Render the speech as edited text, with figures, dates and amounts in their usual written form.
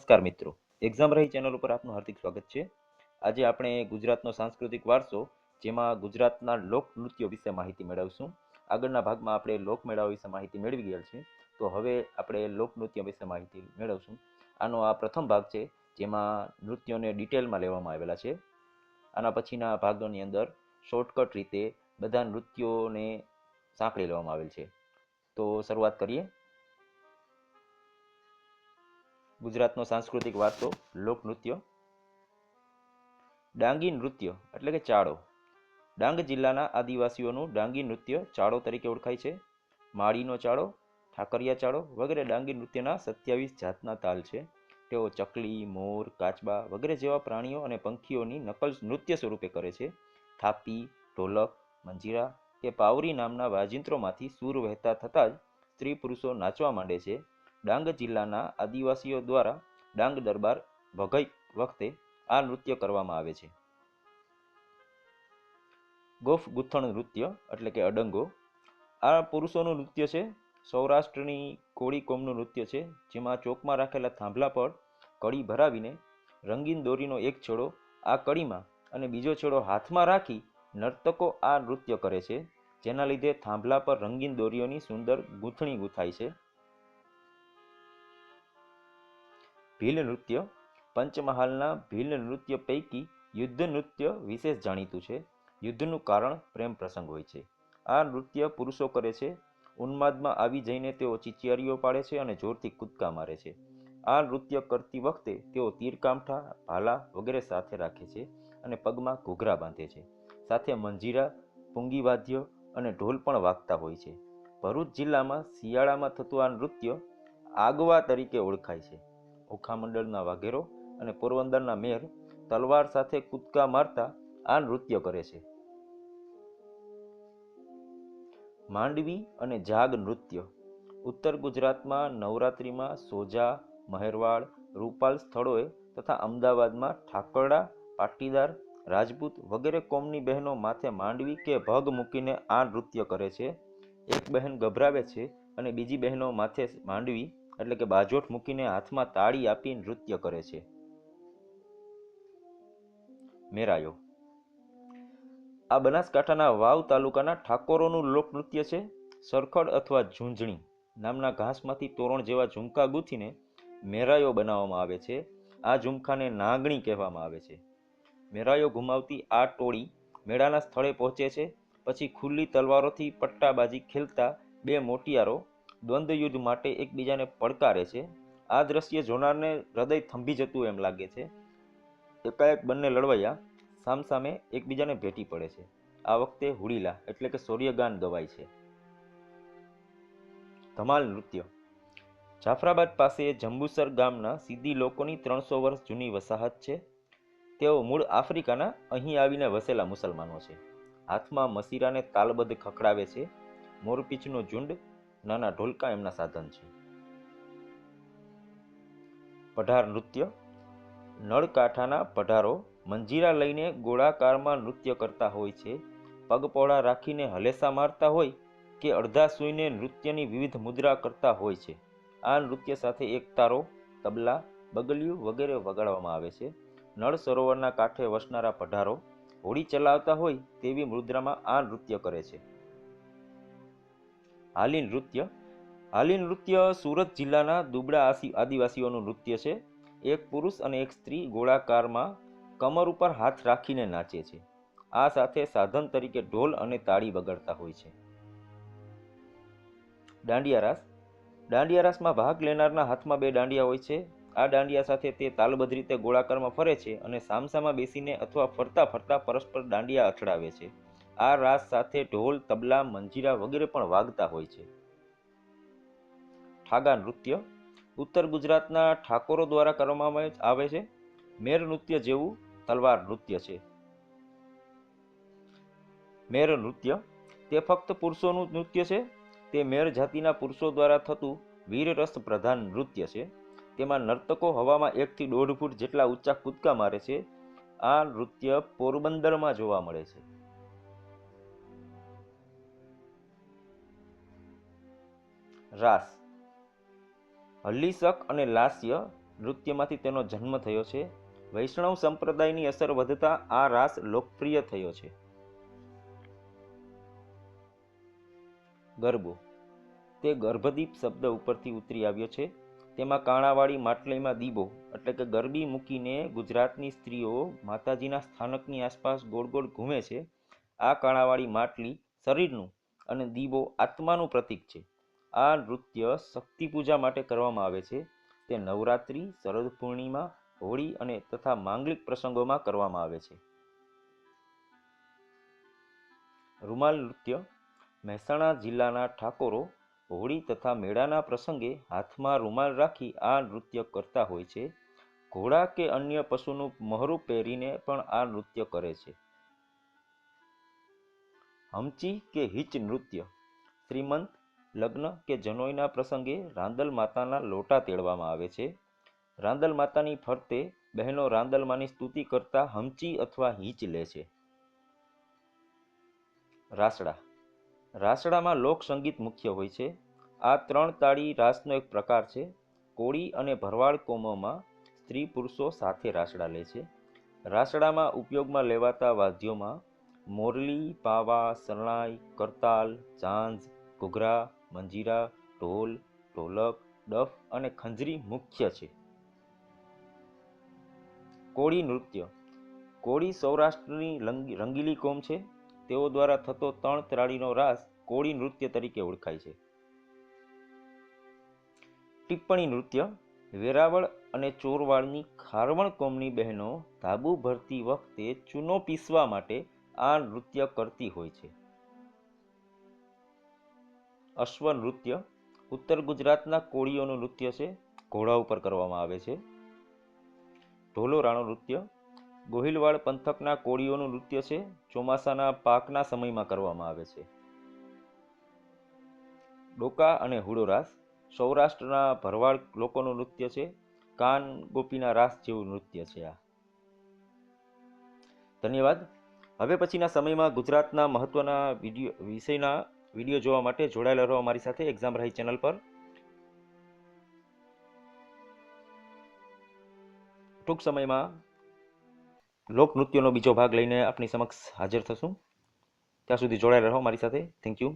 નમસ્કાર મિત્રો, એક્ઝામ રહી ચેનલ ઉપર આપનું હાર્દિક સ્વાગત છે। આજે આપણે ગુજરાતનો સાંસ્કૃતિક વારસો જેમાં ગુજરાતના લોકનૃત્યો વિશે માહિતી મેળવશું। આગળના ભાગમાં આપણે લોકમેળાઓ વિશે માહિતી મેળવી ગયા છે, તો હવે આપણે લોકનૃત્ય વિશે માહિતી મેળવશું। આનો આ પ્રથમ ભાગ છે જેમાં નૃત્યોને ડિટેલમાં લેવામાં આવેલા છે। આના પછીના ભાગોની અંદર શોર્ટકટ રીતે બધા નૃત્યોને સાંકળી લેવામાં આવેલ છે। તો શરૂઆત કરીએ। ગુજરાતનો સાંસ્કૃતિક વારસો લોકનૃત્ય। ડાંગી નૃત્ય એટલે કે ચાળો। ડાંગ જિલ્લાના આદિવાસીઓનું ડાંગી નૃત્ય ચાળો તરીકે ઓળખાય છે। માળીનો ચાળો, ઠાકરિયા ચાળો વગેરે ડાંગી નૃત્યના 27 જાતના તાલ છે। તેઓ ચકલી, મોર, કાચબા વગેરે જેવા પ્રાણીઓ અને પંખીઓની નકલ નૃત્ય સ્વરૂપે કરે છે। થાપી, ઢોલક, મંજીરા કે પાવરી નામના વાજિંત્રોમાંથી સૂર વહેતા થતાં જ સ્ત્રી પુરુષો નાચવા માંડે છે। ડાંગ જિલ્લાના આદિવાસીઓ દ્વારા ડાંગ દરબાર ભગાઈ વખતે આ નૃત્ય કરવામાં આવે છે। ગોફ ગૂંથણ નૃત્ય એટલે કે અડંગો। આ પુરુષોનું નૃત્ય છે। સૌરાષ્ટ્રની કોળી કોમનું નૃત્ય છે, જેમાં ચોકમાં રાખેલા થાંભલા પર કડી ભરાવીને રંગીન દોરીનો એક છેડો આ કડીમાં અને બીજો છેડો હાથમાં રાખી નર્તકો આ નૃત્ય કરે છે, જેના લીધે થાંભલા પર રંગીન દોરીઓની સુંદર ગૂંથણી ગૂંથાય છે। ભીલ નૃત્ય। પંચમહાલના ભીલ નૃત્ય પૈકી યુદ્ધ નૃત્ય વિશેષ જાણીતું છે। યુદ્ધનું કારણ પ્રેમ પ્રસંગ હોય છે। આ નૃત્ય પુરુષો કરે છે। ઉન્માદમાં આવી જઈને તેઓ ચીચિયારીઓ પાડે છે અને જોરથી કૂદકા મારે છે। આ નૃત્ય કરતી વખતે તેઓ તીરકામઠા, ભાલા વગેરે સાથે રાખે છે અને પગમાં ઘૂઘરા બાંધે છે। સાથે મંજીરા, પૂંગી વાદ્ય અને ઢોલ પણ વાગતા હોય છે। ભરૂચ જિલ્લામાં શિયાળામાં થતું આ નૃત્ય આગવા તરીકે ઓળખાય છે। ઓખામંડળના વાઘેરો અને પોરબંદરના મેર તલવાર સાથે કૂદકા મારતા આ નૃત્ય કરે છે। માંડવી અને જાગ નૃત્ય। ઉત્તર ગુજરાતમાં નવરાત્રિમાં સોજા, મહેરવાડ, રૂપાલ સ્થળોએ તથા અમદાવાદમાં ઠાકરડા, પાટીદાર, રાજપૂત વગેરે કોમની બહેનો માથે માંડવી કે ભગ મૂકીને આ નૃત્ય કરે છે। એક બહેન ગભરાવે છે અને બીજી બહેનો માથે માંડવી એટલે કે બાજોઠ મૂકીને હાથમાં તાળી આપી નૃત્ય કરે છે। મેરાયો। આ બનાસકાંઠાના વાવ તાલુકાના ઠાકોરોનું લોકનૃત્ય છે। સરખડ અથવા ઝૂંઝણી નામના ઘાસમાંથી તોરણ જેવા ઝુમકા ગૂંથીને મેરાયો બનાવવામાં આવે છે। આ ઝુમખાને નાગણી કહેવામાં આવે છે। મેરાયો ઘુમાવતી આ ટોળી મેળાના સ્થળે પહોંચે છે। પછી ખુલ્લી તલવારોથી પટ્ટાબાજી ખેલતા બે મોટિયારો દ્વંદ્વ યુદ્ધ માટે એકબીજાને પડકારે છે। આ દ્રશ્ય જોનારને હૃદય થંભી જતું એમ લાગે છે। એકાએક બંને લડવૈયા સામસામે એકબીજાને ભેટી પડે છે। આ વખતે હુડીલા એટલે કે સૂર્યગાન ગવાય છે। ધમાલ નૃત્ય। જાફરાબાદ પાસે જંબુસર ગામના સિદ્દી લોકોની 300 વર્ષ જૂની વસાહત છે। તેઓ મૂળ આફ્રિકાના અહીં આવીને વસેલા મુસલમાનો છે। હાથમાં મસીરાને તાલબદ્ધ ખખડાવે છે। મોરપીંછનું ઝુંડ, નાના ઢોલકા એમના સાધન છે। પઢાર નૃત્ય। નળકાંઠાના પઢારો મંજીરા લઈને ગોળાકારમાં નૃત્ય કરતા હોય છે। પગપોળા રાખીને હલેસા મારતા હોય કે અડધા સૂઈને નૃત્યની વિવિધ મુદ્રા કરતા હોય છે। આ નૃત્ય સાથે એક તારો, તબલા, બગલિયું વગેરે વગાડવામાં આવે છે। નળ સરોવરના કાંઠે વસનારા પઢારો હોડી ચલાવતા હોય તેવી મુદ્રામાં આ નૃત્ય કરે છે। હાલી નૃત્ય। હાલી નૃત્ય સુરત જિલ્લાના દુબળા આદિવાસીઓનું નૃત્ય છે। એક પુરુષ અને એક સ્ત્રી ગોળાકારમાં કમર ઉપર હાથ રાખીને નાચે છે। આ સાથે સાધન તરીકે ઢોલ અને તાળી વગાડતા હોય છે। દાંડિયા રાસ। દાંડિયા રાસમાં ભાગ લેનારના હાથમાં બે દાંડિયા હોય છે। આ દાંડિયા સાથે તે તાલબદ્ધ રીતે ગોળાકારમાં ફરે છે અને સામસામા બેસીને અથવા ફરતા ફરતા પરસ્પર દાંડિયા અથડાવે છે। આ રાસ સાથે ઢોલ, તબલા, મંજીરા વગેરે પણ વાગતા હોય છે। ઠાગા નૃત્ય। ઉત્તર ગુજરાતના ઠાકોરો દ્વારા કરવામાં આવે છે। મેર નૃત્ય જેવું તલવાર નૃત્ય છે। મેર નૃત્ય તે ફક્ત પુરુષોનું નૃત્ય છે। તે મેર જાતિના પુરુષો દ્વારા થતું વીરરસ પ્રધાન નૃત્ય છે। તેમાં નર્તકો હવામાં 1 થી 1.5 ફૂટ જેટલા ઊંચા કૂદકા મારે છે। આ નૃત્ય પોરબંદરમાં જોવા મળે છે। રાસ। હલ્લીશક અને લાસ્ય નૃત્યમાંથી તેનો જન્મ થયો છે. વૈષ્ણવ સંપ્રદાયની અસર વધતા આ રાસ લોકપ્રિય થયો છે. ગરબો તે ગર્ભદીપ શબ્દ ઉપરથી ઉતરી આવ્યો છે. તેમાં કાણાવાળી માટલીમાં દીવો એટલે કે ગરબી મૂકીને ગુજરાતની સ્ત્રીઓ માતાજીના સ્થાનકની આસપાસ ગોળ ગોળ ઘૂમે છે. આ કાણાવાળી માટલી શરીરનું અને દીવો આત્માનું પ્રતીક છે. આ નૃત્ય શક્તિ પૂજા માટે કરવામાં આવે છે. તે નવરાત્રિ, શરદ પૂર્ણિમા, હોળી અને તથા માંગલિક પ્રસંગોમાં કરવામાં આવે છે. રૂમાલ નૃત્ય મહેસાણા જિલ્લાના ઠાકોરો હોળી તથા મેળાના પ્રસંગે હાથમાં રૂમાલ રાખી આ નૃત્ય કરતા હોય છે. ઘોડા કે અન્ય પશુનું મહરું પહેરીને પણ આ નૃત્ય કરે છે. હમચી કે હિચ નૃત્ય શ્રીમંત, લગ્ન કે જનોઈના પ્રસંગે રાંદલ માતાના લોટા તેડવામાં આવે છે. રાંદલ માતાની ફરતે બહેનો રાંદલમાની સ્તુતિ કરતા હમચી અથવા હિચ લે છે. રાસડા રાસડામાં લોક સંગીત મુખ્ય હોય છે. આ 3 તાળી રાસનો એક પ્રકાર છે. કોળી અને ભરવાડ કોમોમાં સ્ત્રી પુરુષો સાથે રાસડા લે છે. રાસડામાં ઉપયોગમાં લેવાતા વાદ્યોમાં મોરલી, પાવા, શરણાઈ, કરતાલ, ઝાંઝ, ઘૂઘરા, મંજીરા, ઢોલ, ઢોલક, ડફ અને ખંજરી મુખ્ય છે. કોળી નૃત્ય કોળી સૌરાષ્ટ્રની રંગીલી કોમ છે. તેઓ દ્વારા થતો 3 તાળીનો રાસ કોળી નૃત્ય તરીકે ઓળખાય છે. ટિપ્પણી નૃત્ય વેરાવળ અને ચોરવાડની ખારવણ કોમની બહેનો ધાબુ ભરતી વખતે ચૂનો પીસવા માટે આ નૃત્ય કરતી હોય છે. અશ્વ નૃત્ય ઉત્તર ગુજરાતના કોળીઓનું નૃત્ય છે. ઘોડા ઉપર કરવામાં આવે છે. ઢોલો રાણો નૃત્ય ગોહિલવાડ પંથકના કોળીઓનું નૃત્ય છે. ચોમાસાના પાકના સમયમાં કરવામાં આવે છે. ડોકા અને હુડો રાસ સૌરાષ્ટ્રના ભરવાડ લોકોનું નૃત્ય છે. કાન ગોપીના રાસ જેવું નૃત્ય છે આ. ધન્યવાદ. હવે પછીના સમયમાં ગુજરાતના મહત્વના વિષયના વિડીયો જોવા માટે જોડાયેલા રહો અમારી સાથે એક્ઝામ રહી ચેનલ પર. ટૂંક સમયમાં લોકનૃત્યનો બીજો ભાગ લઈને આપની સમક્ષ હાજર થશું. ત્યાં સુધી જોડાયેલા રહો મારી સાથે. Thank you.